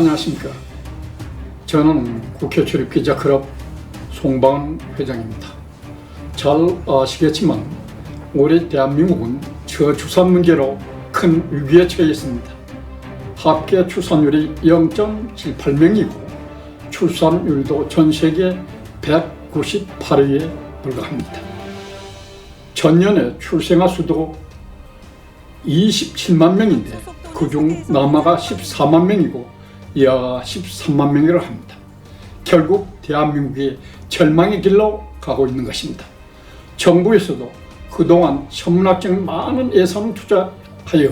안녕하십니까. 저는 국회 출입기자클럽 송방은 회장입니다. 잘 아시겠지만 올해 대한민국은 저출산 문제로 큰 위기에 처해 있습니다. 합계 출산율이 0.78명이고 출산율도 전 세계 198위에 불과합니다. 전년에 출생아 수도 27만 명인데 그중 남아가 14만 명이고 여아가 13만 명이라고 합니다. 결국 대한민국이 절망의 길로 가고 있는 것입니다. 정부에서도 그동안 천문학적 많은 예산을 투자하여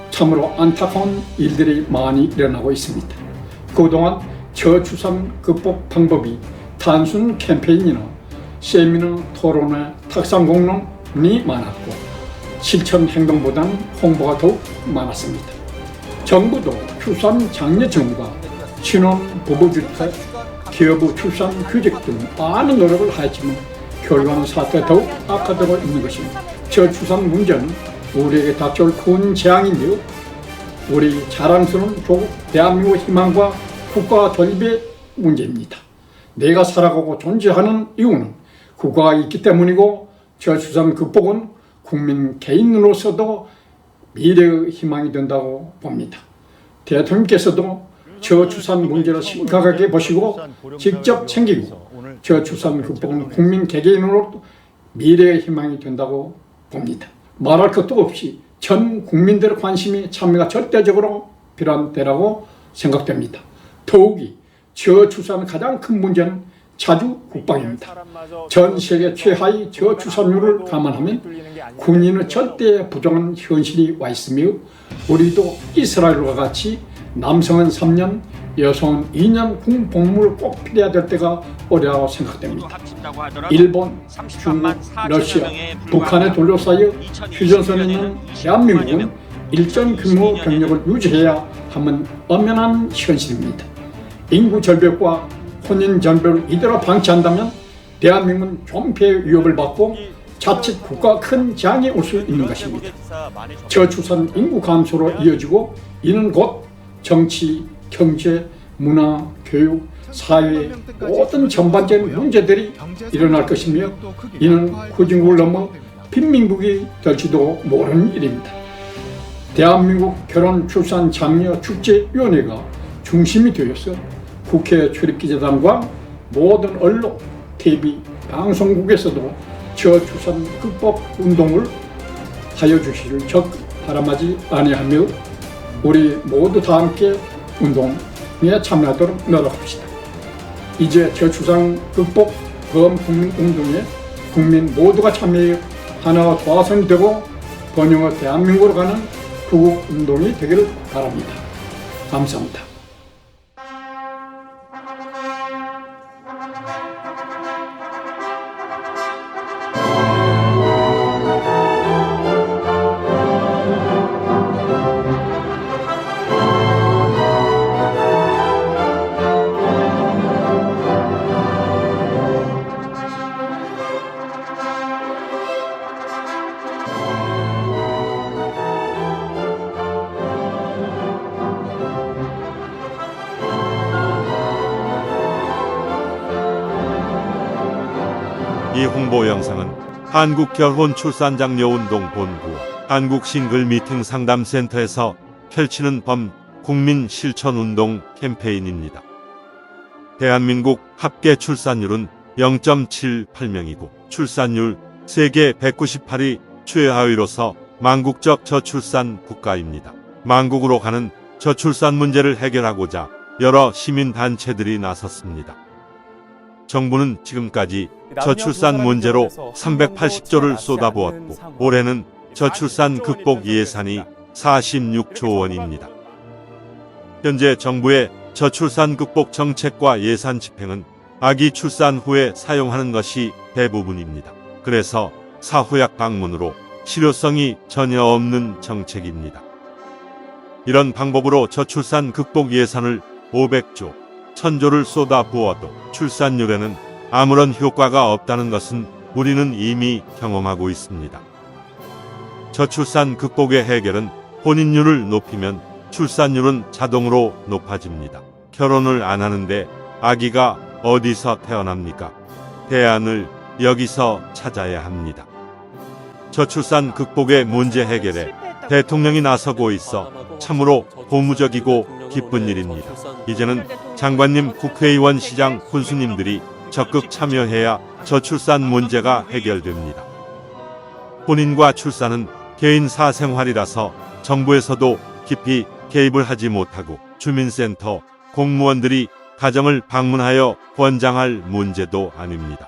참으로 안타까운 일들이 많이 일어나고 있습니다. 그동안 저출산 극복 방법이 단순 캠페인이나 세미나 토론회, 탁상 공론이 많았고 실천 행동보다는 홍보가 더욱 많았습니다. 정부도 출산 장려 정부가 신혼 부부주택, 기여부 출산 규제 등 많은 노력을 하였지만 결과는 사태가 더욱 악화되고 있는 것입니다. 저출산 문제는 우리에게 닥쳐올 큰 재앙인데요. 우리 자랑스러운 조국 대한민국의 희망과 국가 존립의 문제입니다. 내가 살아가고 존재하는 이유는 국가가 있기 때문이고 저출산 극복은 국민 개인으로서도 미래의 희망이 된다고 봅니다. 대통령께서도 저출산 문제를 심각하게 보시고 직접 챙기고 저출산 극복은 국민 개개인으로 미래의 희망이 된다고 봅니다. 말할 것도 없이 전 국민들의 관심이 참여가 절대적으로 필요한 때라고 생각됩니다. 더욱이 저출산의 가장 큰 문제는 자주 국방입니다. 전 세계 최하위 저출산율을 감안하면 국민의 절대 부정한 현실이 와 있으며 우리도 이스라엘과 같이 남성은 3년, 여성은 2년 군복무를 꼭 필요해야 될 때가 오리라고 생각됩니다. 일본, 중국, 러시아, 북한에 둘러싸여 휴전선에 있는 대한민국은 일정 규모 병력을 유지해야 하면 엄연한 현실입니다. 인구 절벽과 혼인 절벽을 이대로 방치한다면 대한민국은 존폐의 위협을 받고 자칫 국가가 큰 재앙이 올 수 있는 것입니다. 저출산 인구 감소로 이어지고 이는 곧 정치, 경제, 문화, 교육, 사회 모든 전반적인 문제들이 일어날 것이며 이는 후진국을 넘어 빈민국이 될지도 모르는 일입니다. 대한민국 결혼 출산 장려 축제위원회가 중심이 되어서 국회 출입기자단과 모든 언론, TV, 방송국에서도 저출산 극복 운동을 하여 주시길 적 바람하지 아니하며 우리 모두 다 함께 운동에 참여하도록 노력합시다. 이제 저출산 극복 범국민 운동에 국민 모두가 참여해 하나가 도화선이 되고 번영의 대한민국으로 가는 구국 운동이 되기를 바랍니다. 감사합니다. 이 홍보 영상은 한국결혼출산장려운동본부 한국싱글미팅상담센터에서 펼치는 범국민 실천운동 캠페인입니다. 대한민국 합계 출산율은 0.78명이고 출산율 세계 198위 최하위로서 망국적 저출산 국가입니다. 망국으로 가는 저출산 문제를 해결하고자 여러 시민단체들이 나섰습니다. 정부는 지금까지 저출산 문제로 380조를 쏟아부었고 올해는 저출산 극복 예산이 46조 원입니다. 현재 정부의 저출산 극복 정책과 예산 집행은 아기 출산 후에 사용하는 것이 대부분입니다. 그래서 사후약 방문으로 실효성이 전혀 없는 정책입니다. 이런 방법으로 저출산 극복 예산을 500조, 1000조를 쏟아부어도 출산율에는 아무런 효과가 없다는 것은 우리는 이미 경험하고 있습니다. 저출산 극복의 해결은 혼인율을 높이면 출산율은 자동으로 높아집니다. 결혼을 안 하는데 아기가 어디서 태어납니까? 대안을 여기서 찾아야 합니다. 저출산 극복의 문제 해결에 대통령이 나서고 있어 참으로 고무적이고 기쁜 일입니다. 이제는 장관님, 국회의원, 시장, 군수님들이 적극 참여해야 저출산 문제가 해결됩니다. 혼인과 출산은 개인 사생활이라서 정부에서도 깊이 개입을 하지 못하고 주민센터, 공무원들이 가정을 방문하여 권장할 문제도 아닙니다.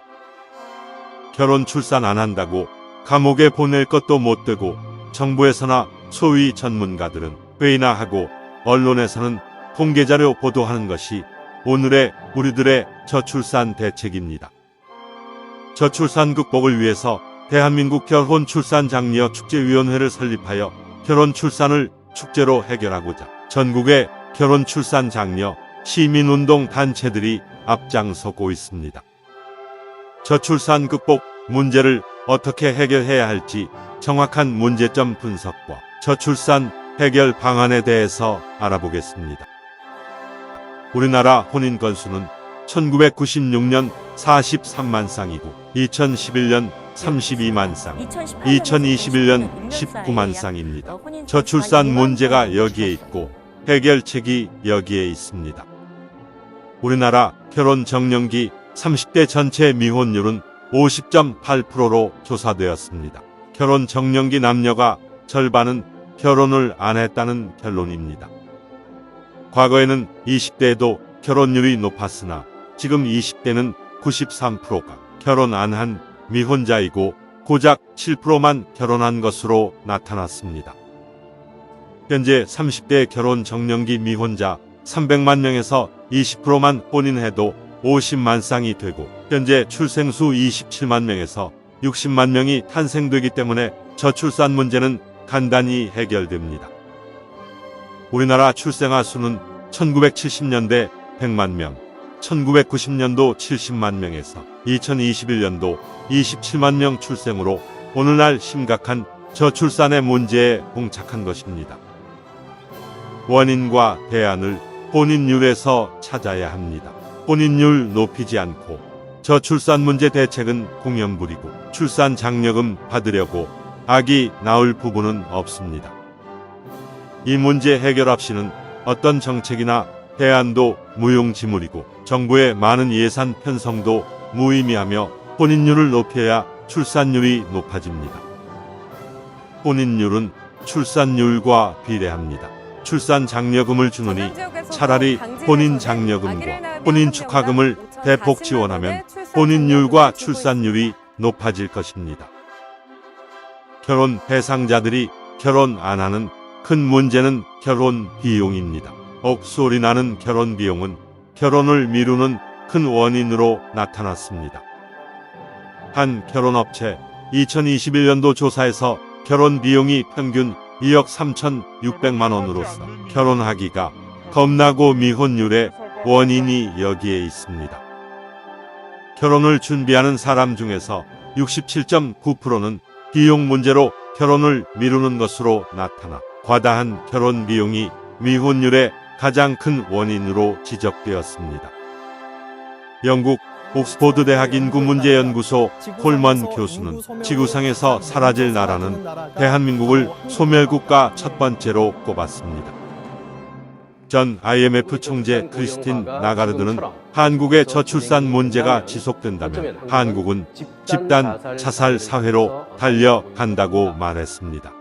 결혼 출산 안 한다고 감옥에 보낼 것도 못 되고 정부에서나 소위 전문가들은 회의나 하고 언론에서는 통계자료 보도하는 것이 오늘의 우리들의 저출산 대책입니다. 저출산 극복을 위해서 대한민국 결혼 출산 장려 축제위원회를 설립하여 결혼 출산을 축제로 해결하고자 전국의 결혼 출산 장려 시민운동 단체들이 앞장서고 있습니다. 저출산 극복 문제를 어떻게 해결해야 할지 정확한 문제점 분석과 저출산 해결 방안에 대해서 알아보겠습니다. 우리나라 혼인 건수는 1996년 43만 쌍이고 2011년 32만 쌍, 2021년 19만 쌍입니다. 저출산 문제가 여기에 있고 해결책이 여기에 있습니다. 우리나라 결혼 정년기 30대 전체 미혼율은 50.8%로 조사되었습니다. 결혼 정년기 남녀가 절반은 결혼을 안 했다는 결론입니다. 과거에는 20대에도 결혼율이 높았으나 지금 20대는 93%가 결혼 안 한 미혼자이고 고작 7%만 결혼한 것으로 나타났습니다. 현재 30대 결혼 정년기 미혼자 300만 명에서 20%만 혼인해도 50만 쌍이 되고 현재 출생수 27만 명에서 60만 명이 탄생되기 때문에 저출산 문제는 간단히 해결됩니다. 우리나라 출생아 수는 1970년대 100만 명, 1990년도 70만 명에서 2021년도 27만 명 출생으로 오늘날 심각한 저출산의 문제에 봉착한 것입니다. 원인과 대안을 혼인율에서 찾아야 합니다. 혼인율 높이지 않고 저출산 문제 대책은 공연부리고 출산 장려금 받으려고 아기 낳을 부부는 없습니다. 이 문제 해결 없이는 어떤 정책이나 대안도 무용지물이고 정부의 많은 예산 편성도 무의미하며 혼인율을 높여야 출산율이 높아집니다. 혼인율은 출산율과 비례합니다. 출산 장려금을 주느니 차라리 혼인 장려금과 혼인 축하금을 대폭 지원하면 혼인율과 출산율이 높아질 것입니다. 결혼 대상자들이 결혼 안 하는 큰 문제는 결혼 비용입니다. 억소리 나는 결혼 비용은 결혼을 미루는 큰 원인으로 나타났습니다. 한 결혼업체 2021년도 조사에서 결혼 비용이 평균 2억 3,600만 원으로서 결혼하기가 겁나고 미혼율의 원인이 여기에 있습니다. 결혼을 준비하는 사람 중에서 67.9%는 비용 문제로 결혼을 미루는 것으로 나타나 과다한 결혼 비용이 미혼율의 가장 큰 원인으로 지적되었습니다. 영국 옥스포드 대학 인구문제연구소 콜먼 교수는 지구상에서 사라질 나라는 대한민국을 소멸국가 첫 번째로 꼽았습니다. 전 IMF 총재 크리스틴 나가르드는 한국의 저출산 문제가 지속된다면 한국은 집단 자살 사회로 달려간다고 말했습니다.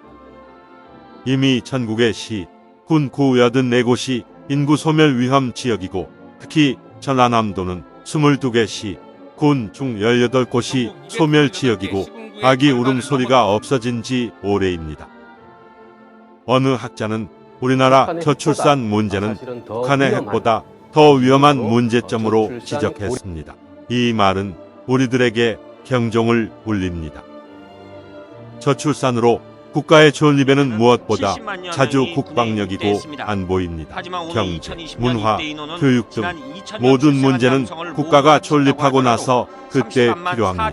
이미 전국의 시, 군, 구 84곳이 인구 소멸 위험 지역이고 특히 전라남도는 22개 시, 군 중 18곳이 소멸 지역이고 아기 울음소리가 없어진 지 오래입니다. 어느 학자는 우리나라 저출산 문제는 북한의 핵보다 더 위험한 문제점으로 지적했습니다. 이 말은 우리들에게 경종을 울립니다. 저출산으로 국가의 존립에는 무엇보다 자주 국방력이고 안보입니다. 경제, 문화, 교육 등 모든 문제는 국가가 존립하고 나서 그때 필요합니다.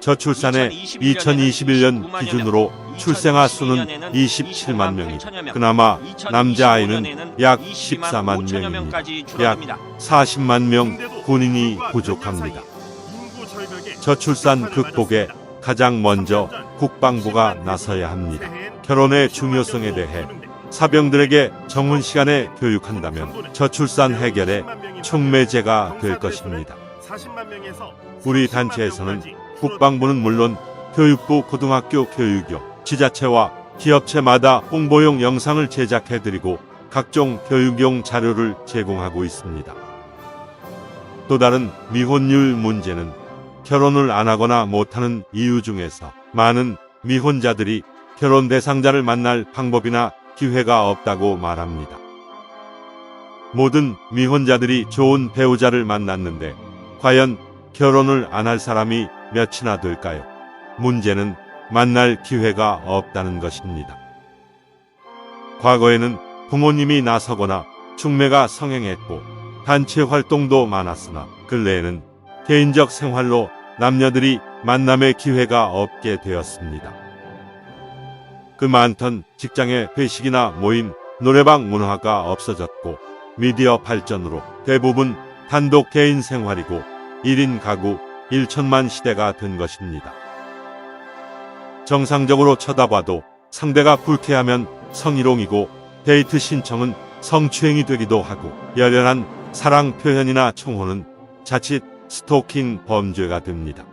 저출산의 2021년 기준으로 출생아 수는 27만 명이, 그나마 남자아이는 약 14만 명입니다. 약 40만 명 군인이 부족합니다. 저출산 극복에 가장 먼저 국방부가 나서야 합니다. 결혼의 중요성에 대해 사병들에게 정훈 시간에 교육한다면 저출산 해결의 촉매제가 될 것입니다. 우리 단체에서는 국방부는 물론 교육부, 고등학교 교육용, 지자체와 기업체마다 홍보용 영상을 제작해드리고 각종 교육용 자료를 제공하고 있습니다. 또 다른 미혼율 문제는 결혼을 안 하거나 못하는 이유 중에서 많은 미혼자들이 결혼 대상자를 만날 방법이나 기회가 없다고 말합니다. 모든 미혼자들이 좋은 배우자를 만났는데 과연 결혼을 안 할 사람이 몇이나 될까요? 문제는 만날 기회가 없다는 것입니다. 과거에는 부모님이 나서거나 중매가 성행했고 단체 활동도 많았으나 근래에는 개인적 생활로 남녀들이 만남의 기회가 없게 되었습니다. 그 많던 직장의 회식이나 모임, 노래방 문화가 없어졌고 미디어 발전으로 대부분 단독 개인 생활이고 1인 가구 1천만 시대가 된 것입니다. 정상적으로 쳐다봐도 상대가 불쾌하면 성희롱이고 데이트 신청은 성추행이 되기도 하고 열렬한 사랑 표현이나 청혼은 자칫 스토킹 범죄가 됩니다.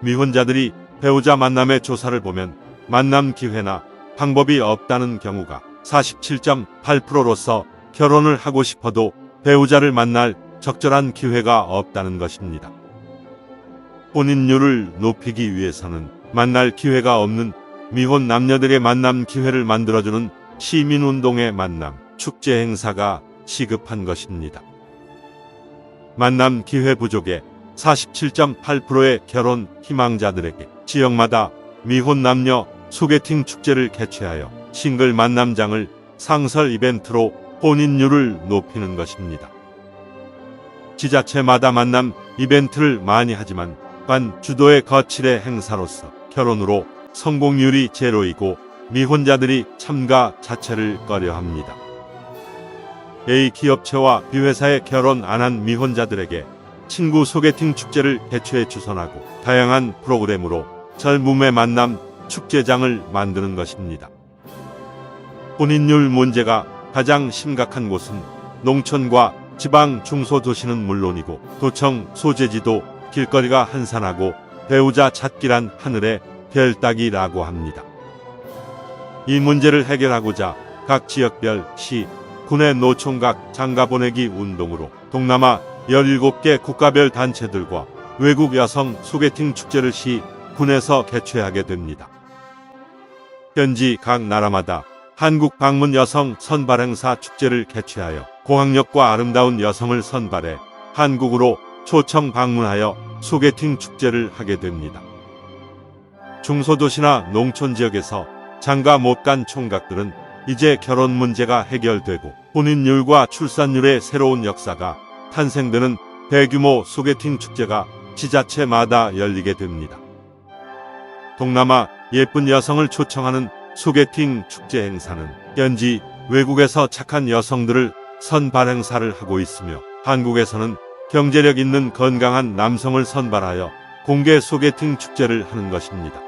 미혼자들이 배우자 만남의 조사를 보면 만남 기회나 방법이 없다는 경우가 47.8%로서 결혼을 하고 싶어도 배우자를 만날 적절한 기회가 없다는 것입니다. 혼인율을 높이기 위해서는 만날 기회가 없는 미혼 남녀들의 만남 기회를 만들어주는 시민운동의 만남, 축제 행사가 시급한 것입니다. 만남 기회 부족에 47.8%의 결혼 희망자들에게 지역마다 미혼 남녀 소개팅 축제를 개최하여 싱글 만남장을 상설 이벤트로 혼인율을 높이는 것입니다. 지자체마다 만남 이벤트를 많이 하지만 관 주도의 거칠의 행사로서 결혼으로 성공률이 제로이고 미혼자들이 참가 자체를 꺼려합니다. A 기업체와 B회사에 결혼 안 한 미혼자들에게 친구 소개팅 축제를 개최해 주선하고 다양한 프로그램으로 젊음의 만남 축제장을 만드는 것입니다. 혼인율 문제가 가장 심각한 곳은 농촌과 지방 중소도시는 물론이고 도청 소재지도 길거리가 한산하고 배우자 찾기란 하늘의 별 따기라고 합니다. 이 문제를 해결하고자 각 지역별 시, 군의 노총각 장가보내기 운동으로 동남아 17개 국가별 단체들과 외국 여성 소개팅 축제를 시, 군에서 개최하게 됩니다. 현지 각 나라마다 한국 방문 여성 선발 행사 축제를 개최하여 고학력과 아름다운 여성을 선발해 한국으로 초청 방문하여 소개팅 축제를 하게 됩니다. 중소도시나 농촌 지역에서 장가 못 간 총각들은 이제 결혼 문제가 해결되고 혼인율과 출산율의 새로운 역사가 탄생되는 대규모 소개팅 축제가 지자체마다 열리게 됩니다. 동남아 예쁜 여성을 초청하는 소개팅 축제 행사는 현지 외국에서 착한 여성들을 선발 행사를 하고 있으며 한국에서는 경제력 있는 건강한 남성을 선발하여 공개 소개팅 축제를 하는 것입니다.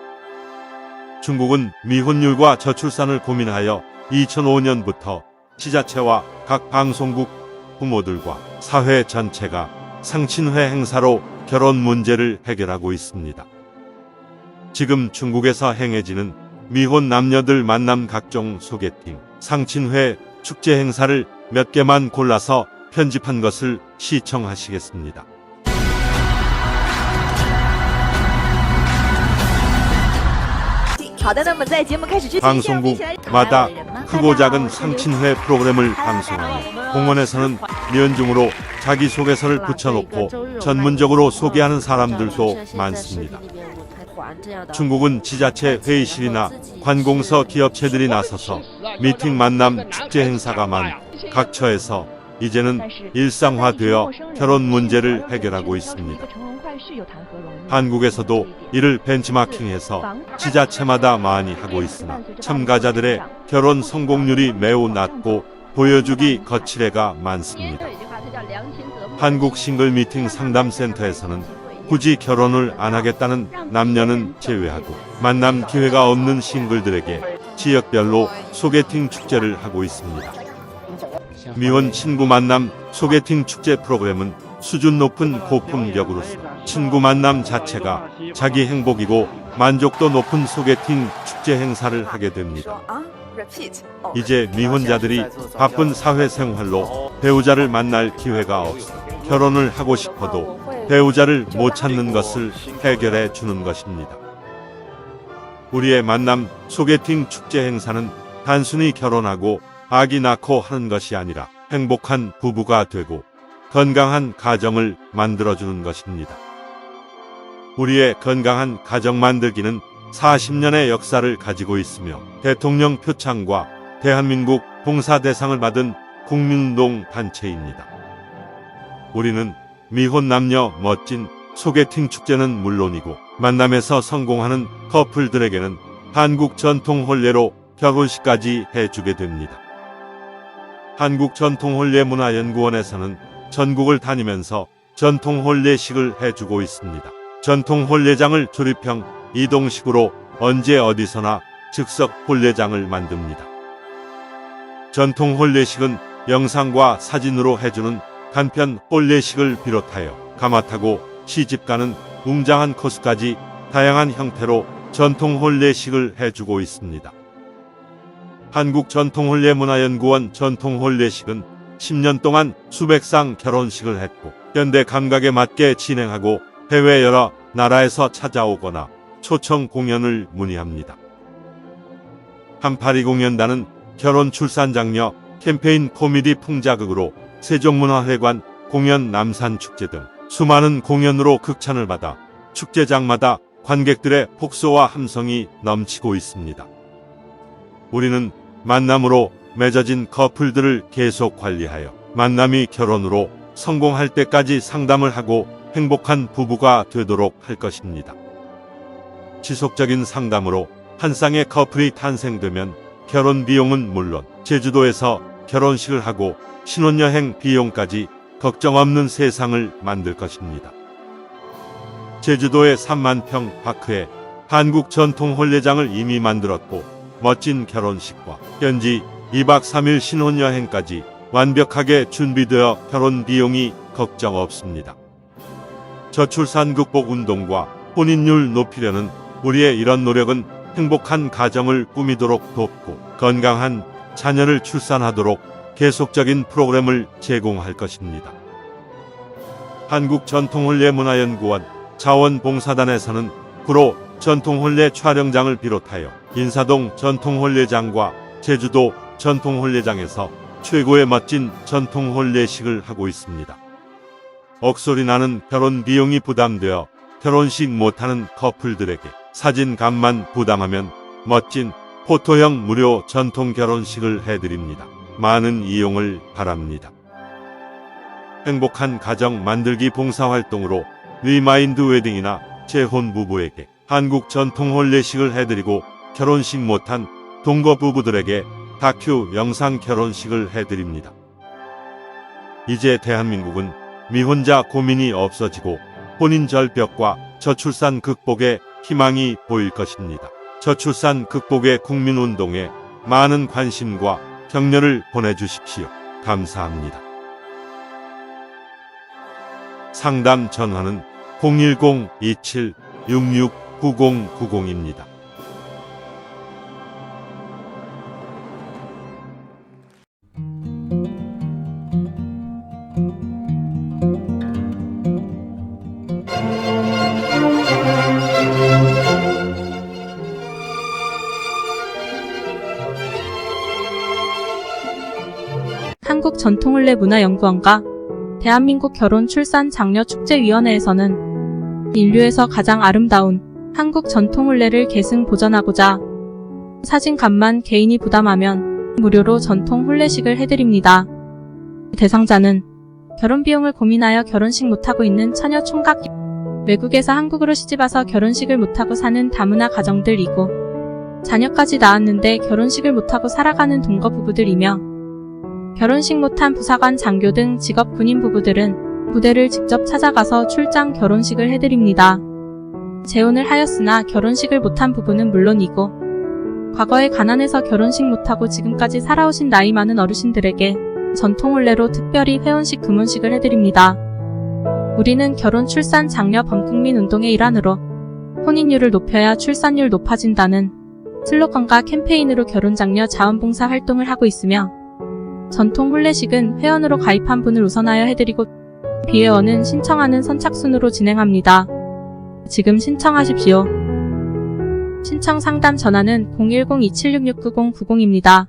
중국은 미혼율과 저출산을 고민하여 2005년부터 지자체와 각 방송국 부모들과 사회 전체가 상친회 행사로 결혼 문제를 해결하고 있습니다. 지금 중국에서 행해지는 미혼 남녀들 만남 각종 소개팅, 상친회, 축제 행사를 몇 개만 골라서 편집한 것을 시청하시겠습니다. 방송국마다 크고 작은 상친회 프로그램을 방송하며 공원에서는 면중으로 자기소개서를 붙여놓고 전문적으로 소개하는 사람들도 많습니다. 중국은 지자체 회의실이나 관공서 기업체들이 나서서 미팅 만남 축제 행사가 많은 각 처에서 이제는 일상화되어 결혼 문제를 해결하고 있습니다. 한국에서도 이를 벤치마킹해서 지자체마다 많이 하고 있으나 참가자들의 결혼 성공률이 매우 낮고 보여주기 거칠애가 많습니다. 한국 싱글 미팅 상담센터에서는 굳이 결혼을 안 하겠다는 남녀는 제외하고 만남 기회가 없는 싱글들에게 지역별로 소개팅 축제를 하고 있습니다. 미혼 친구 만남 소개팅 축제 프로그램은 수준 높은 고품격으로서 친구 만남 자체가 자기 행복이고 만족도 높은 소개팅 축제 행사를 하게 됩니다. 이제 미혼자들이 바쁜 사회생활로 배우자를 만날 기회가 없어 결혼을 하고 싶어도 배우자를 못 찾는 것을 해결해 주는 것입니다. 우리의 만남 소개팅 축제 행사는 단순히 결혼하고 아기 낳고 하는 것이 아니라 행복한 부부가 되고 건강한 가정을 만들어주는 것입니다. 우리의 건강한 가정 만들기는 40년의 역사를 가지고 있으며 대통령 표창과 대한민국 봉사대상을 받은 국민운동 단체입니다. 우리는 미혼 남녀 멋진 소개팅 축제는 물론이고 만남에서 성공하는 커플들에게는 한국 전통 혼례로 결혼식까지 해주게 됩니다. 한국전통혼례문화연구원에서는 전국을 다니면서 전통혼례식을 해주고 있습니다. 전통혼례장을 조립형 이동식으로 언제 어디서나 즉석 혼례장을 만듭니다. 전통혼례식은 영상과 사진으로 해주는 간편 혼례식을 비롯하여 가마타고 시집가는 웅장한 코스까지 다양한 형태로 전통혼례식을 해주고 있습니다. 한국전통혼례문화연구원 전통혼례식은 10년 동안 수백 상 결혼식을 했고 현대 감각에 맞게 진행하고 해외 여러 나라에서 찾아오거나 초청 공연을 문의합니다. 3820연단은 결혼 출산 장려 캠페인 코미디 풍자극으로 세종문화회관 공연 남산축제 등 수많은 공연으로 극찬을 받아 축제장마다 관객들의 폭소와 함성이 넘치고 있습니다. 우리는 만남으로 맺어진 커플들을 계속 관리하여 만남이 결혼으로 성공할 때까지 상담을 하고 행복한 부부가 되도록 할 것입니다. 지속적인 상담으로 한 쌍의 커플이 탄생되면 결혼 비용은 물론 제주도에서 결혼식을 하고 신혼여행 비용까지 걱정 없는 세상을 만들 것입니다. 제주도의 3만 평 파크에 한국 전통 혼례장을 이미 만들었고 멋진 결혼식과 현지 2박 3일 신혼여행까지 완벽하게 준비되어 결혼 비용이 걱정 없습니다. 저출산 극복 운동과 혼인율 높이려는 우리의 이런 노력은 행복한 가정을 꾸미도록 돕고 건강한 자녀를 출산하도록 계속적인 프로그램을 제공할 것입니다. 한국전통혼례문화연구원 자원봉사단에서는 구로 전통혼례 촬영장을 비롯하여 인사동 전통혼례장과 제주도 전통혼례장에서 최고의 멋진 전통혼례식을 하고 있습니다. 억소리 나는 결혼 비용이 부담되어 결혼식 못하는 커플들에게 사진값만 부담하면 멋진 포토형 무료 전통 결혼식을 해드립니다. 많은 이용을 바랍니다. 행복한 가정 만들기 봉사활동으로 리마인드 웨딩이나 재혼 부부에게 한국 전통 혼례식을 해드리고 결혼식 못한 동거 부부들에게 다큐 영상 결혼식을 해드립니다. 이제 대한민국은 미혼자 고민이 없어지고 혼인 절벽과 저출산 극복에 희망이 보일 것입니다. 저출산 극복의 국민운동에 많은 관심과 격려를 보내주십시오. 감사합니다. 상담 전화는 010-2766-9090입니다. 한국전통혼례문화연구원과 대한민국 결혼출산장려축제위원회에서는 인류에서 가장 아름다운 한국 전통혼례를 계승 보존하고자 사진값만 개인이 부담하면 무료로 전통 혼례식을 해드립니다. 대상자는 결혼 비용을 고민하여 결혼식 못하고 있는 처녀 총각 외국에서 한국으로 시집와서 결혼식을 못하고 사는 다문화 가정들이고 자녀까지 낳았는데 결혼식을 못하고 살아가는 동거 부부들이며 결혼식 못한 부사관 장교 등 직업 군인 부부들은 부대를 직접 찾아가서 출장 결혼식을 해드립니다. 재혼을 하였으나 결혼식을 못한 부부는 물론이고 과거에 가난해서 결혼식 못하고 지금까지 살아오신 나이 많은 어르신들에게 전통혼례로 특별히 회원식 금혼식을 해드립니다. 우리는 결혼, 출산, 장려, 범국민 운동의 일환으로 혼인율을 높여야 출산율 높아진다는 슬로건과 캠페인으로 결혼장려 자원봉사 활동을 하고 있으며 전통 혼례식은 회원으로 가입한 분을 우선하여 해드리고 비회원은 신청하는 선착순으로 진행합니다. 지금 신청하십시오. 신청 상담 전화는 010-2766-9090입니다.